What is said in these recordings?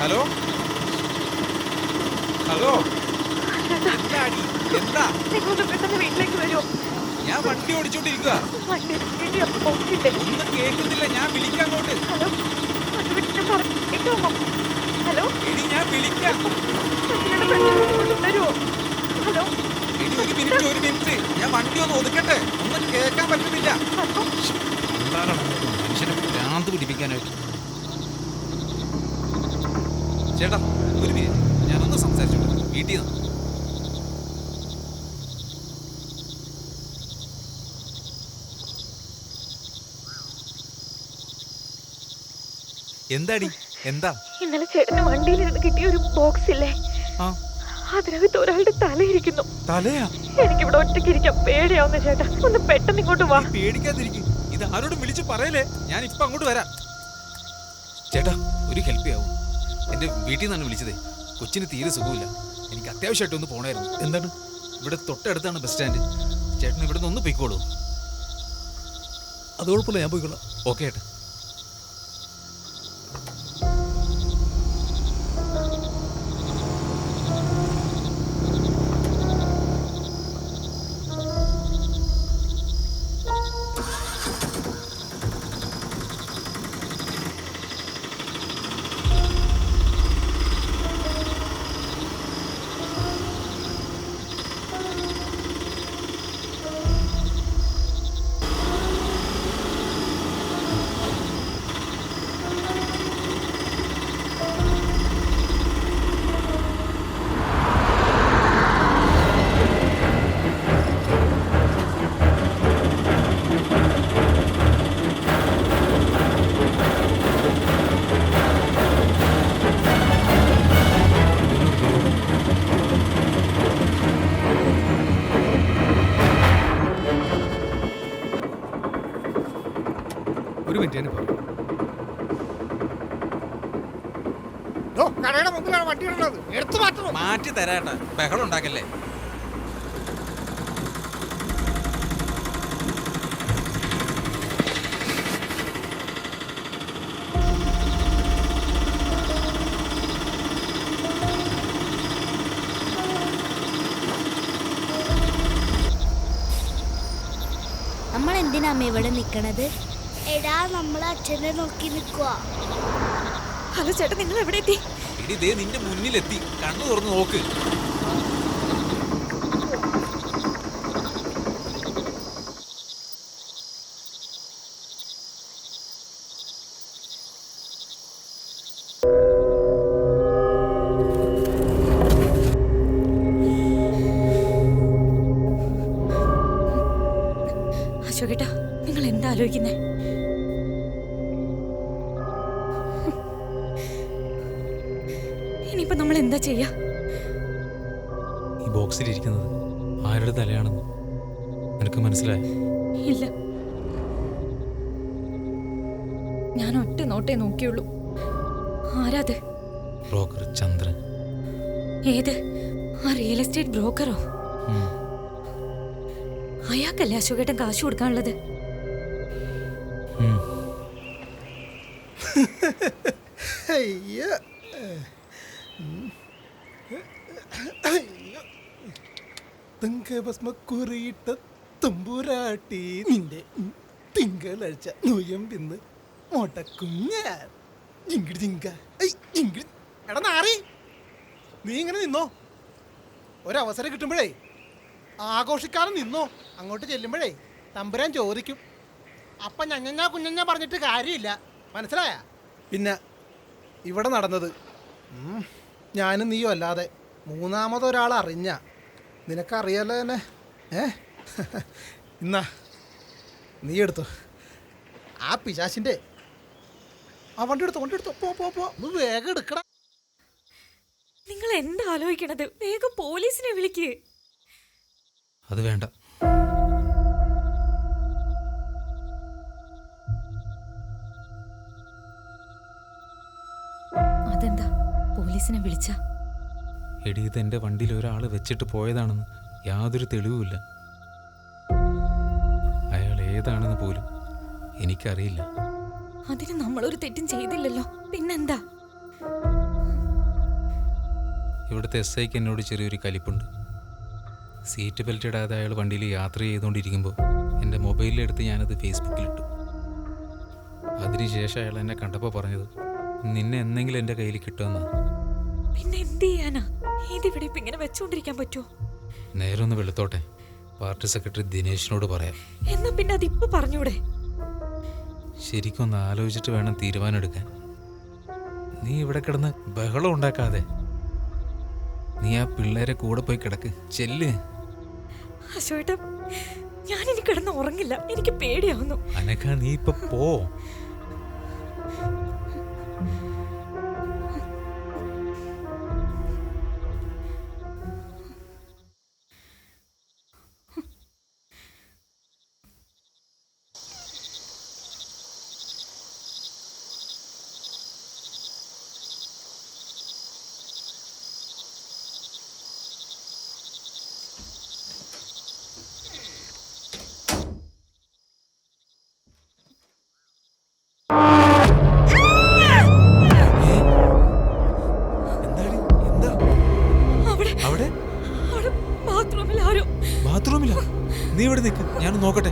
Hello hello, എന്താടി? എന്താ? നിങ്ങളൊന്ന് പെട്ടെന്ന് വീട്ടിലേക്ക് വരുമോ? ഞാൻ വണ്ടി ഓടിച്ചോണ്ടിരിക്കുക. ഒന്നും കേൾക്കുന്നില്ല, ഞാൻ വിളിക്കാം അങ്ങോട്ട്. ഹലോ, എടി ഞാൻ വിളിക്കാം. വരുമോ? ഹലോ എടി ഒരു മിനിറ്റ്, ഞാൻ വണ്ടി ഒന്ന് ഒതുക്കട്ടെ. ഒന്നും കേൾക്കാൻ പറ്റുന്നില്ല. മനുഷ്യനെ ഭ്രാന്ത് പിടിപ്പിക്കാനായിട്ട്. ചേട്ടാ ഒരു മിനിറ്റ്, ഞാനൊന്ന് സംസാരിച്ചോട്ടെ വീട്ടിൽ നിന്ന്. എന്താടി? എന്താ? ഇന്നലെ ചേട്ടന് വണ്ടിയിലിരുന്ന് കിട്ടിയ ഒരു ബോക്സ് ഇല്ലേ, അതിനകത്ത് ഒരാളുടെ തലയിരിക്കുന്നു. തലയാ? എനിക്കിവിടെ ഒറ്റയ്ക്ക് ഇരിക്കാം, പേടിയാവുന്ന ചേട്ടാ. ഒന്ന് പെട്ടെന്ന് ഇങ്ങോട്ട് വാ. പേടിക്കാതിരിക്കും, ഇത് ആരോടും വിളിച്ച് പറയലേ. ഞാൻ ഇപ്പൊ അങ്ങോട്ട് വരാം. ചേട്ടാ ഒരു ഹെൽപ്പ് ചെയ്യാവും? എന്റെ വീട്ടിൽ നിന്നാണ് വിളിച്ചതേ. കൊച്ചിന് തീരെ സുഖമില്ല, എനിക്ക് അത്യാവശ്യമായിട്ട് ഒന്ന് പോണായിരുന്നു. എന്താണ്? ഇവിടെ തൊട്ടടുത്താണ് ബസ് സ്റ്റാൻഡ്. ചേട്ടൻ ഇവിടെ നിന്ന് ഒന്ന് പോയിക്കോളൂ. അത് കുഴപ്പമില്ല, ഞാൻ പോയിക്കോളാം. ഓക്കെ ഏട്ടാ. ഒരു മിനിറ്റ്, കടയുടെ മുമ്പിലാണ് വണ്ടി ഇടുന്നത്. എടുത്തു മാറ്റണം. മാറ്റി തരാട്ടാ, ബഹളം ഉണ്ടാക്കല്ലേ. നമ്മൾ എന്തിനാ അമ്മ ഇവിടെ നിക്കണത്? എടാ നമ്മൾ അച്ഛനെ നോക്കി നിൽക്കുക. ഹലോ ചേട്ടാ, നിങ്ങൾ എവിടെ എത്തി? ഇടി ദേ നിന്റെ മുന്നിലെത്തി, കണ്ണു തുറന്ന് നോക്ക്. അശോകേട്ടാ, നിങ്ങൾ എന്താ ആലോചിക്കുന്നേ? ഇനിയിപ്പോ നമ്മൾ എന്താ ചെയ്യാ? ഈ ബോക്സിലിരിക്കുന്നത് ആരുടെ തലയാണെന്ന് നിനക്ക് മനസ്സിലായി? ഇല്ല, ഞാൻ ഒറ്റ നോട്ടേ നോക്കിയുള്ളൂ. ആരാത്? ബ്രോക്കർ ചന്ദ്രൻ. ഏത്? ആ റിയൽ എസ്റ്റേറ്റ് ബ്രോക്കറോ? അയാൾക്കല്ലേ അശോകേട്ടൻ കാശ് കൊടുക്കാനുള്ളത്? തങ്കഭസ്മക്കുറിയിട്ട തമ്പുരാട്ടി നിന്റെ തിങ്കളാഴ്ച നൊയമ്പിന്ന് മുടക്കും ഞാൻ. ജിങ്കിടി ജിങ്ക ജിങ്കിടി. എടാ നാറി, നീ ഇങ്ങനെ നിന്നോ. ഒരവസരം കിട്ടുമ്പോഴേ ആഘോഷിക്കാതെ നിന്നോ. അങ്ങോട്ട് ചെല്ലുമ്പോഴേ തമ്പുരാൻ ചോദിക്കും. അപ്പം ഞഞ്ഞ കുഞ്ഞഞ്ഞ പറഞ്ഞിട്ട് കാര്യമില്ല, മനസ്സിലായ? പിന്നെ ഇവിടെ നടന്നത് ഞാനും നീയും അല്ലാതെ മൂന്നാമതൊരാൾ അറിഞ്ഞ നിനക്കറിയാലോ തന്നെ. എന്നാ നീ എടുത്തോ ആ പിശാശിൻ്റെ ആ വണ്ടി എടുത്തോ. പോ ഒന്ന് വേഗം എടുക്കടാ. നിങ്ങൾ എന്താ ആലോചിക്കണത്? വേഗം പോലീസിനെ വിളിക്ക്. അത് വേണ്ട. അതെന്താ പോലീസിനെ വിളിച്ച? എടി ഇത് എൻ്റെ വണ്ടിയിൽ ഒരാൾ വെച്ചിട്ട് പോയതാണെന്ന് യാതൊരു തെളിവുമില്ല. അയാൾ ഏതാണെന്ന് പോലും എനിക്കറിയില്ല. അതിന് നമ്മളൊരു തെറ്റും ചെയ്തില്ലല്ലോ, പിന്നെന്താ? ഇവിടുത്തെ SIക്ക് എന്നോട് ചെറിയൊരു കലിപ്പുണ്ട്. സീറ്റ് ബെൽറ്റ് ഇടാതെ അയാൾ വണ്ടിയിൽ യാത്ര ചെയ്തുകൊണ്ടിരിക്കുമ്പോൾ എൻ്റെ മൊബൈലിലെടുത്ത് ഞാനത് ഫേസ്ബുക്കിലിട്ടു. അതിനുശേഷം അയാൾ എന്നെ കണ്ടപ്പോൾ പറഞ്ഞത് നിന്നെ എന്തെങ്കിലും എൻ്റെ കയ്യിൽ കിട്ടുമെന്നാണ്. പിന്നെ എന്ത് ചെയ്യാനാ? ഇതിവിടെ ഇപ്പൊ ഇങ്ങനെ വെച്ചോണ്ടിരിക്കാൻ പറ്റുമോ? നേരെ ഒന്ന് വെളുത്തോട്ടെ, പാർട്ടി സെക്രട്ടറി ദിനേശിനോട് പറയാം. എന്നാ പിന്നെ അതിപ്പോ പറഞ്ഞൂടെ? ശരിക്കും ഒന്ന് ആലോചിച്ചിട്ട് വേണം തീരുമാനം എടുക്കാൻ. നീ ഇവിടെ കിടന്ന് ബഹളം ഉണ്ടാക്കാതെ നീ ആ പിള്ളേരെ കൂടെ പോയി കിടക്ക്. ചെല്ല്. അശോകേട്ടാ, ഞാനിനി കിടന്ന് ഉറങ്ങില്ല, എനിക്ക് പേടിയാവുന്നു. അനക്ക, നീ ഇപ്പൊ പോ. ബാത്റൂമിലാ? നീ ഇവിടെ നിൽക്ക്, ഞാൻ നോക്കട്ടെ.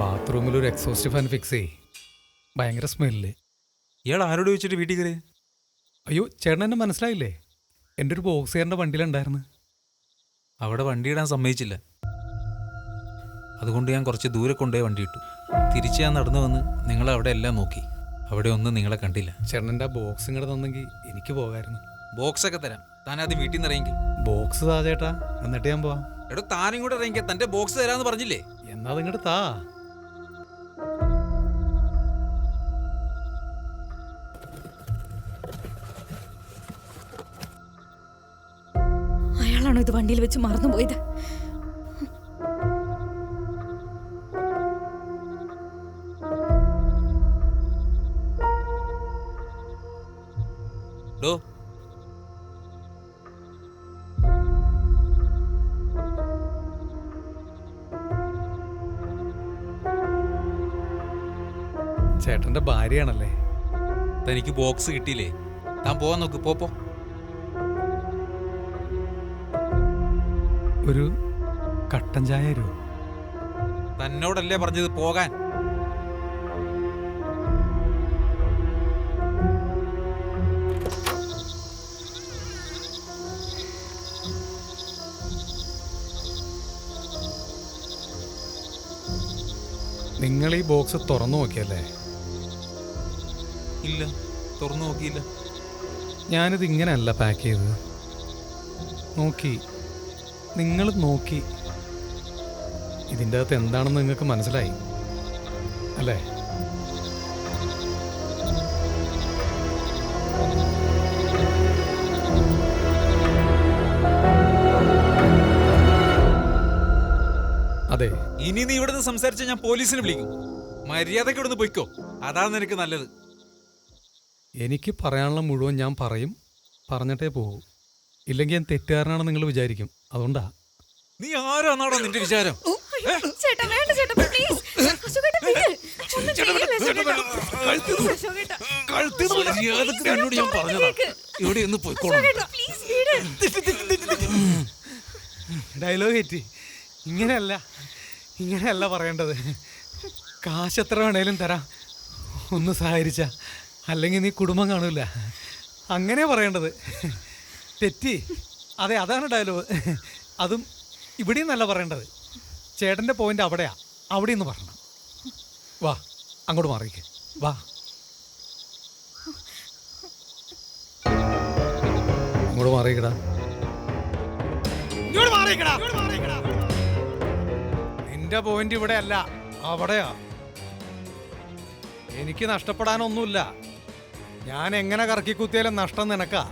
ബാത്റൂമിലൊരു എക്സോസ്റ്റ് ഫാൻ ഫിക്സ് ചെയ്യ്. ഭയങ്കര സ്മെല്ല്. ഇയാൾ ആരോട് ചോദിച്ചിട്ട് വീട്ടിൽ കയറി? അയ്യോ, ചേട്ടൻ എന്നെ മനസ്സിലായില്ലേ? എൻ്റെ ഒരു ബോക്സുകാരൻ്റെ വണ്ടിയിലുണ്ടായിരുന്നു. അവിടെ വണ്ടിയിടാൻ സമ്മതിച്ചില്ല. അതുകൊണ്ട് ഞാൻ കുറച്ച് ദൂരെ കൊണ്ടുപോയി വണ്ടി ഇട്ടു. തിരിച്ച് ഞാൻ നടന്നു വന്ന് നിങ്ങളവിടെ എല്ലാം നോക്കി. അവിടെ ഒന്നും നിങ്ങളെ കണ്ടില്ല. ചേട്ടൻ്റെ ആ ബോക്സ് ഇങ്ങോട്ട് തന്നെങ്കിൽ എനിക്ക് പോകാമായിരുന്നു. ബോക്സൊക്കെ തരാം, താൻ ആദ്യം വീട്ടിൽ നിന്ന് ഇറങ്ങി. ബോക്സ് താ ചേട്ടാ, എന്നിട്ട് ഞാൻ പോവാം. എടോ, താനും കൂടെ ഇറങ്ങിയ തന്റെ ബോക്സ് തരാന്ന് പറഞ്ഞില്ലേ? എന്നാ അതിങ്ങോട്ട് താ. അയാളാണോ ഇത് വണ്ടിയിൽ വെച്ച് മറന്നുപോയത്? ഡോ, ചേട്ടൻ്റെ ഭാര്യയാണല്ലേ? തനിക്ക് ബോക്സ് കിട്ടിയില്ലേ? താൻ പോവാൻ നോക്ക്. പോ. ഒരു കട്ടൻ ചായ തരുമോ? തന്നോടല്ലേ പറഞ്ഞത് പോകാൻ? നിങ്ങൾ ഈ ബോക്സ് തുറന്നു നോക്കിയല്ലേ? ഇല്ല, തുറന്നു നോക്കിയില്ല. ഞാനിത് ഇങ്ങനെയല്ല പാക്ക് ചെയ്തത്. നോക്കി, നിങ്ങൾ നോക്കി. ഇതിൻ്റെ അകത്ത് എന്താണെന്ന് നിങ്ങൾക്ക് മനസ്സിലായി അല്ലേ? അതെ. ഇനി നീ ഇവിടെ നിന്ന് സംസാരിച്ച ഞാൻ പോലീസിനെ വിളിക്കും. മര്യാദയ്ക്ക് ഇവിടെ നിന്ന് പൊയ്ക്കോ, അതാണ് നിനക്ക് നല്ലത്. എനിക്ക് പറയാനുള്ള മുഴുവൻ ഞാൻ പറയും, പറഞ്ഞിട്ടേ പോകൂ. ഇല്ലെങ്കിൽ ഞാൻ തെറ്റുകാരനാണെന്ന് നിങ്ങൾ വിചാരിക്കും. അതുകൊണ്ടാ. നീ ആരാന്നാണോ നിന്റെ വിചാരം? ചേട്ടാ, വേണ്ട ചേട്ടാ, പ്ലീസ്. അശോകേട്ടാ, വിട്. ഒന്നും ചെയ്യില്ല അശോകേട്ടാ. അശോകേട്ടാ, എന്നോട് ഞാൻ പറഞ്ഞതാ, ഇവിടെ ഒന്ന് പൊയ്ക്കോളാം. അശോകേട്ടാ, പ്ലീസ് വിട്. ഡയലോഗ് ഏറ്റി. ഇങ്ങനെയല്ല പറയേണ്ടത്. കാശ് എത്ര വേണേലും തരാം, ഒന്ന് സഹകരിച്ച. അല്ലെങ്കിൽ നീ കുടുംബം കാണൂല. അങ്ങനെ പറയേണ്ടത്. തെറ്റി. അതെ, അതാണ് ഡയലോഗ്. അതും ഇവിടെയും നല്ല പറയേണ്ടത്. ചേട്ടൻ്റെ പോയിന്റ് അവിടെയാ, അവിടെ നിന്ന് പറയണം. വാ, അങ്ങോട്ട് മാറിക്ക്. വാ, അങ്ങോട്ട് മാറിക്കടാ. നിന്റെ പോയിന്റ് ഇവിടെ അല്ല, അവിടെയാ. എനിക്ക് നഷ്ടപ്പെടാനൊന്നുമില്ല. ഞാൻ എങ്ങനെ കറക്കി കുത്തിയാലും നഷ്ടം നിനക്കാ.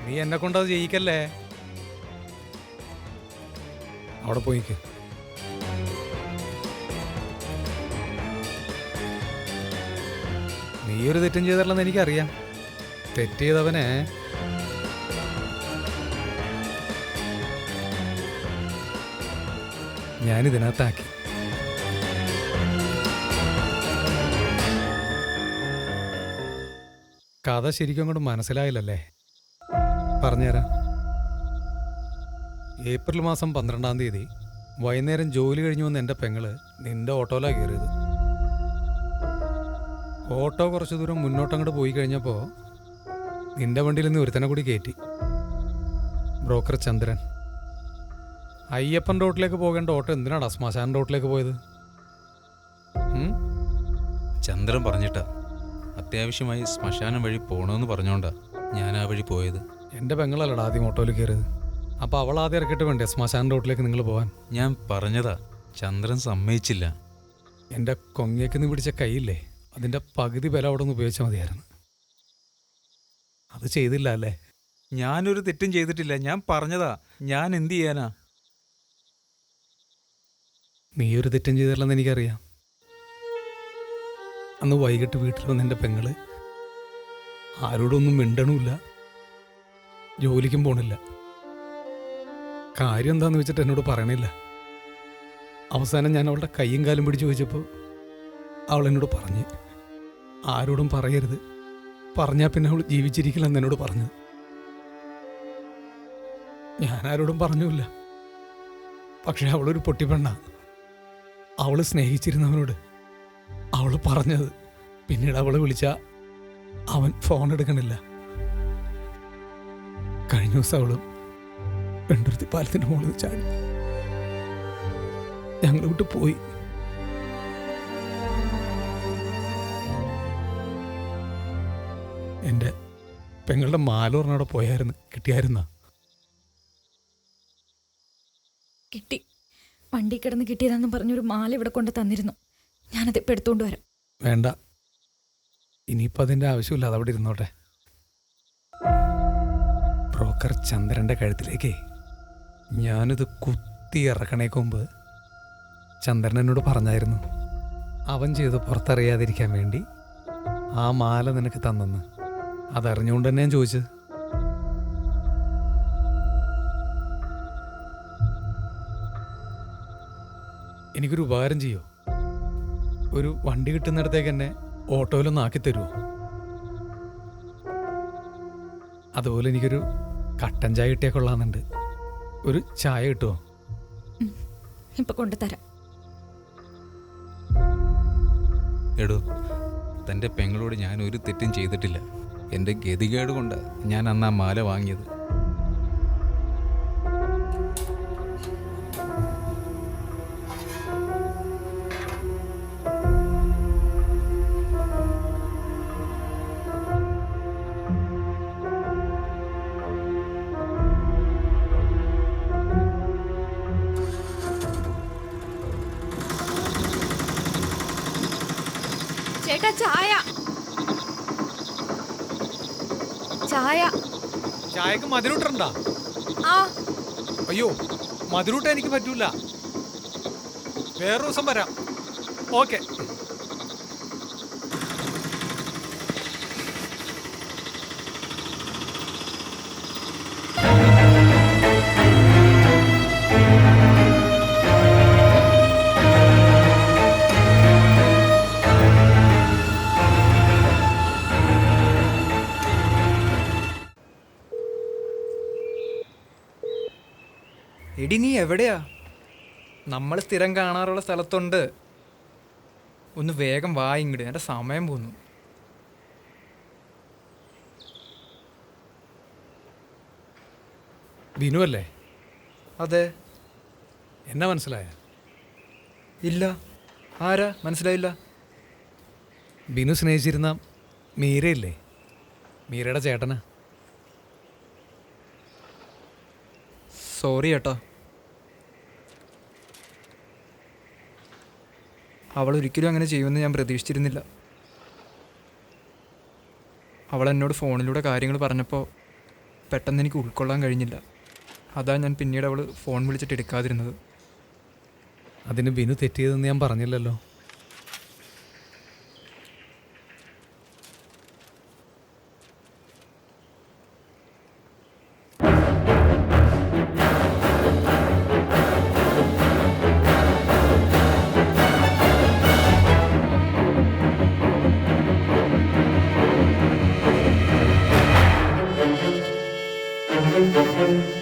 നീ എന്നെ കൊണ്ടത് ജയിക്കല്ലേ. അവിടെ പോയിക്ക്. നീ ഒരു തെറ്റും ചെയ്തിട്ടില്ലെന്ന് എനിക്കറിയാം. തെറ്റ് ചെയ്തവനെ ഞാനിതിനകത്താക്കി. കഥ ശരിക്കും അങ്ങോട്ട് മനസ്സിലായില്ലല്ലേ? പറഞ്ഞുതരാം. ഏപ്രിൽ മാസം 12-ാം തീയതി വൈകുന്നേരം ജോലി കഴിഞ്ഞു വന്ന് എൻ്റെ പെങ്ങള് നിൻ്റെ ഓട്ടോയിലാണ് കയറിയത്. ഓട്ടോ കുറച്ച് ദൂരം മുന്നോട്ടങ്ങോട്ട് പോയി കഴിഞ്ഞപ്പോൾ നിൻ്റെ വണ്ടിയിൽ നിന്ന് ഒരുത്തനെ കൂടി കയറ്റി. ബ്രോക്കർ ചന്ദ്രൻ. അയ്യപ്പൻ റോട്ടിലേക്ക് പോകേണ്ട ഓട്ടോ എന്തിനാണ് ശ്മശാൻ റോട്ടിലേക്ക് പോയത്? ചന്ദ്രൻ പറഞ്ഞിട്ടാ അത്യാവശ്യമായി ശ്മശാനം വഴി പോകണമെന്ന് പറഞ്ഞോണ്ടാ ഞാൻ ആ വഴി പോയത്. എൻ്റെ പെങ്ങളല്ലടാ ആദ്യം ഓട്ടോയിൽ കയറിയത്. അപ്പോൾ അവൾ ആദ്യം ഇറക്കിയിട്ട് വേണ്ടേ ശ്മശാൻ റോട്ടിലേക്ക് നിങ്ങൾ പോകാൻ? ഞാൻ പറഞ്ഞതാ, ചന്ദ്രൻ സമ്മതിച്ചില്ല. എൻ്റെ കൊങ്ങയ്ക്ക് നിന്ന് പിടിച്ച കൈയില്ലേ, അതിൻ്റെ പകുതി ബലം അവിടെ നിന്ന് ഉപയോഗിച്ചാൽ മതിയായിരുന്നു. അത് ചെയ്തില്ല അല്ലേ? ഞാനൊരു തെറ്റും ചെയ്തിട്ടില്ല. ഞാൻ പറഞ്ഞതാ, ഞാൻ എന്ത് ചെയ്യാനാ? നീ ഒരു തെറ്റും ചെയ്തിട്ടില്ലെന്ന് എനിക്കറിയാം. അന്ന് വൈകിട്ട് വീട്ടിൽ വന്ന് എൻ്റെ പെങ്ങള് ആരോടൊന്നും മിണ്ടണമില്ല, ജോലിക്കും പോണില്ല. കാര്യം എന്താന്ന് വെച്ചിട്ട് എന്നോട് പറയണില്ല. അവസാനം ഞാൻ അവളുടെ കൈയും കാലും പിടിച്ച് ചോദിച്ചപ്പോൾ അവൾ എന്നോട് പറഞ്ഞ് ആരോടും പറയരുത്, പറഞ്ഞാൽ പിന്നെ അവൾ ജീവിച്ചിരിക്കില്ലെന്ന് എന്നോട് പറഞ്ഞു. ഞാൻ ആരോടും പറഞ്ഞില്ല. പക്ഷെ അവളൊരു പൊട്ടിപ്പെണ്ണ. അവൾ സ്നേഹിച്ചിരുന്നവനോട് അവൾ പറഞ്ഞത്. പിന്നീട് അവളെ വിളിച്ചാൽ അവൻ ഫോൺ എടുക്കണില്ല. കഴിഞ്ഞ ദിവസം അവള് വെണ്ടുരുത്തി പാലത്തിൻ്റെ മുകളിൽ ചാടി ഞങ്ങൾ വിട്ട് പോയി. എൻ്റെ പെങ്ങളുടെ മാലൂറിനവിടെ പോയായിരുന്നു. കിട്ടിയായിരുന്ന? കിട്ടി. വണ്ടി കിടന്ന് കിട്ടിയതാന്ന് പറഞ്ഞൊരു മാല ഇവിടെ കൊണ്ട് തന്നിരുന്നു. ഞാനത് ഇപ്പം എടുത്തുകൊണ്ട് വരാം. വേണ്ട, ഇനിയിപ്പോൾ അതിൻ്റെ ആവശ്യമില്ല, അതവിടെ ഇരുന്നോട്ടെ. ബ്രോക്കർ ചന്ദ്രൻ്റെ കഴുത്തിലേക്കേ ഞാനിത് കുത്തി ഇറക്കണേക്ക് മുമ്പ് ചന്ദ്രൻ എന്നോട് പറഞ്ഞായിരുന്നു, അവൻ ചെയ്ത് പുറത്തറിയാതിരിക്കാൻ വേണ്ടി ആ മാല നിനക്ക് തന്നെന്ന്. അതറിഞ്ഞുകൊണ്ട് തന്നെ ഞാൻ ചോദിച്ചത്. എനിക്കൊരു ഉപകാരം ചെയ്യോ? ഒരു വണ്ടി കിട്ടുന്നിടത്തേക്ക് എന്നെ ഓട്ടോയിലൊന്ന് ആക്കി തരുമോ? അതുപോലെ എനിക്കൊരു കട്ടൻ ചായ കിട്ടിയാൽ കൊള്ളാമെന്നുണ്ട്. ഒരു ചായ കിട്ടുമോ? ഇപ്പൊ കൊണ്ടുതരാം. എടോ, തൻ്റെ പെങ്ങളോട് ഞാൻ ഒരു തെറ്റും ചെയ്തിട്ടില്ല. എൻ്റെ ഗതികേട് കൊണ്ട് ഞാൻ അന്ന് ആ മാല വാങ്ങിയത്. ചേട്ടാ ചായ. ചായ. ചായക്ക് മധുരൂട്ടുണ്ടാ? ആ അയ്യോ, മധുരൂട്ട എനിക്ക് പറ്റൂല. വേറൊരു ദിവസം വരാം. ഓക്കെ. എടി നീ എവിടെയാ? നമ്മൾ സ്ഥിരം കാണാറുള്ള സ്ഥലത്തുണ്ട്. ഒന്ന് വേഗം വാ ഇങ്ങോട്ട്, എൻ്റെ സമയം പോന്നു. ബിനു അല്ലേ? അതെ. എന്നാ മനസ്സിലായ? ഇല്ല. ആരാ? മനസ്സിലായില്ല. ബിനു സ്നേഹിച്ചിരുന്ന മീരയില്ലേ? മീരയുടെ ചേട്ടനാ. സോറി ചേട്ടാ. അവൾ ഒരിക്കലും അങ്ങനെ ചെയ്യുമെന്ന് ഞാൻ പ്രതീക്ഷിച്ചിരുന്നില്ല. അവൾ എന്നോട് ഫോണിലൂടെ കാര്യങ്ങൾ പറഞ്ഞപ്പോൾ പെട്ടെന്ന് എനിക്ക് ഉൾക്കൊള്ളാൻ കഴിഞ്ഞില്ല. അതാ ഞാൻ പിന്നീട് അവൾ ഫോൺ വിളിച്ചിട്ട് എടുക്കാതിരുന്നത്. അതിന് ബിനു തെറ്റിയതെന്ന് ഞാൻ പറഞ്ഞില്ലല്ലോ. ആ